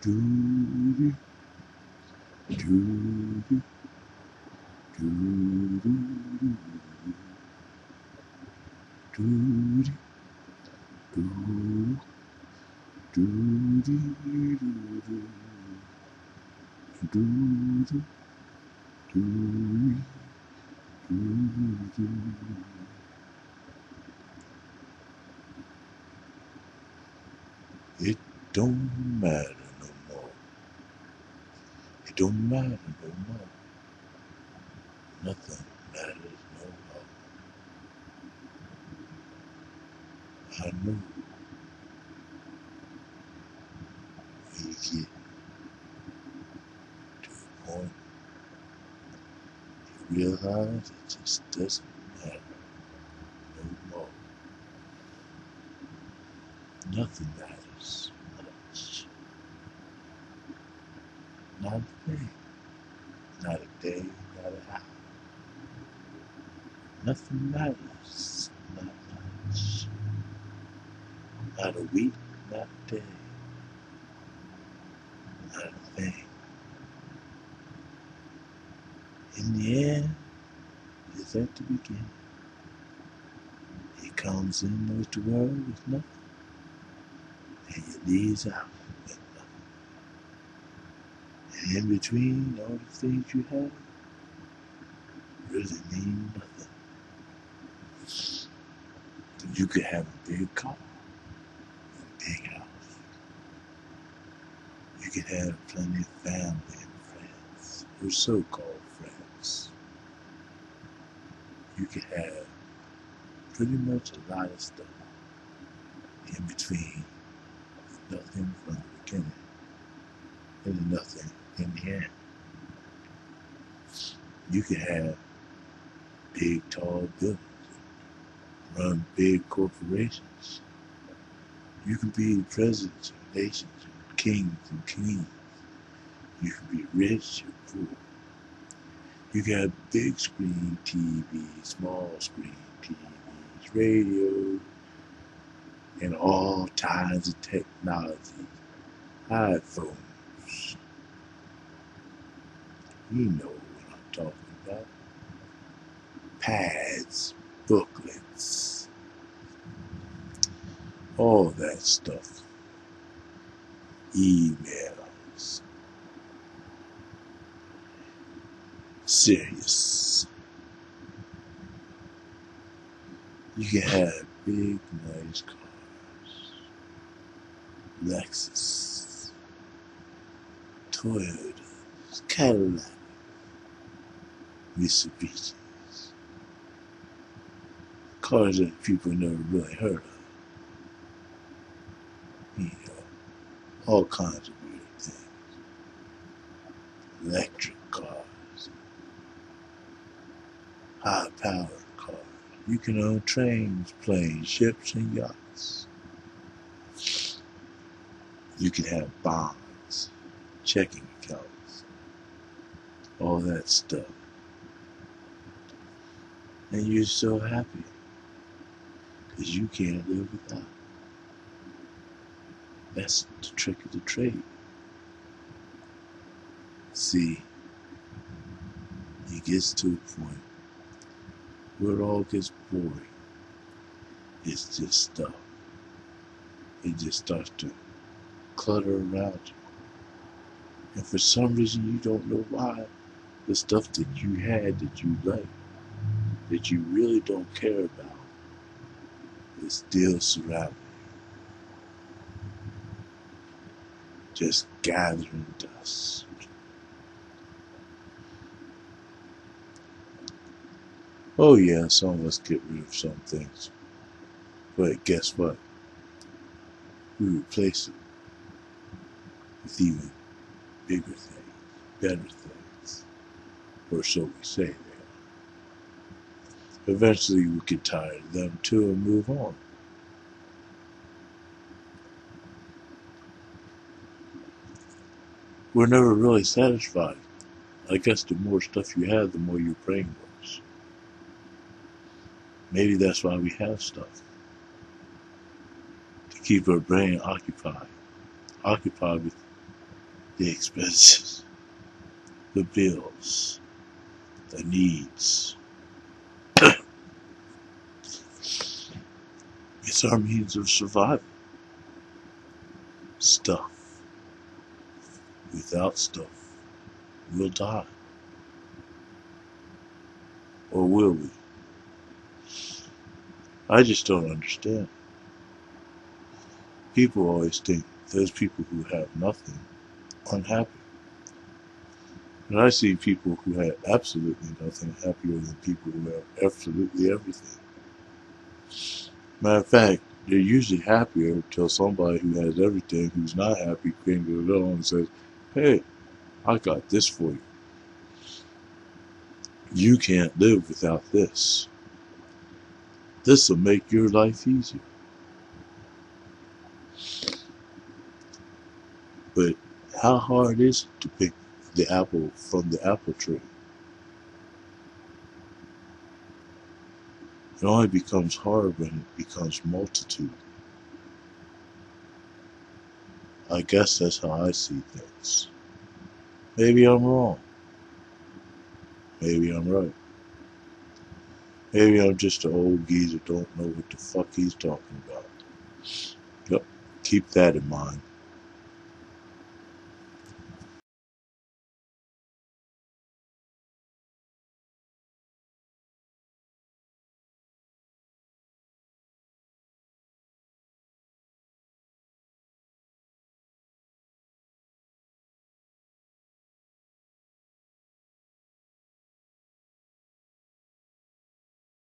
Doody, doody, doody, doody, doody, doody, doody, doody, doody. It don't matter no more. It don't matter no more. Nothing matters no more. I know when you get to a point you realize it just doesn't matter no more. Nothing matters much. Not a thing, not a day, not a hour. Nothing matters, not much. Not a week, not a day, not a thing. In the end, it's at the beginning. He comes in with the world with nothing, and he leaves out with nothing. And in between, all the things you have really mean nothing. You could have a big car, a big house. You could have plenty of family and friends, or so-called friends. You could have pretty much a lot of stuff in between, nothing from the beginning and nothing in the end. You could have big, tall buildings, run big corporations. You could be the presidents of nations, kings and queens. You could be rich or poor. You could have big screen TVs, small screen TVs, radio, and all kinds of technology. iPhones. You know what I'm talking about. Pads, booklets, all that stuff. Emails. Serious. You can have big, nice cars. Lexus, Toyotas, Cadillac, Mitsubishis. Cars that people never really heard of. You know, all kinds of weird things. Electric cars, high-powered cars. You can own trains, planes, ships, and yachts. You can have bonds, checking accounts, all that stuff. And you're so happy because you can't live without. That's the trick of the trade. See, it gets to a point where it all gets boring. It's just stuff. It just starts to clutter around you. And for some reason you don't know why, the stuff that you had that you like, that you really don't care about, is still surrounding you. Just gathering dust. Oh yeah, some of us get rid of some things. But guess what? We replace it with even bigger things, better things. Or so we say they are. Eventually we get tired of them too and move on. We're never really satisfied. I guess the more stuff you have, the more your brain works. Maybe that's why we have stuff. To keep our brain occupied. Occupied with the expenses, the bills, the needs. It's our means of survival. Stuff. Without stuff, we'll die. Or will we? I just don't understand. People always think those people who have nothing unhappy. And I see people who have absolutely nothing happier than people who have absolutely everything. Matter of fact, they're usually happier until somebody who has everything who's not happy comes along and says, hey, I got this for you. You can't live without this. This will make your life easier. But how hard is it to pick the apple from the apple tree? It only becomes hard when it becomes multitude. I guess that's how I see things. Maybe I'm wrong. Maybe I'm right. Maybe I'm just an old geezer who don't know what the fuck he's talking about. Yep, keep that in mind.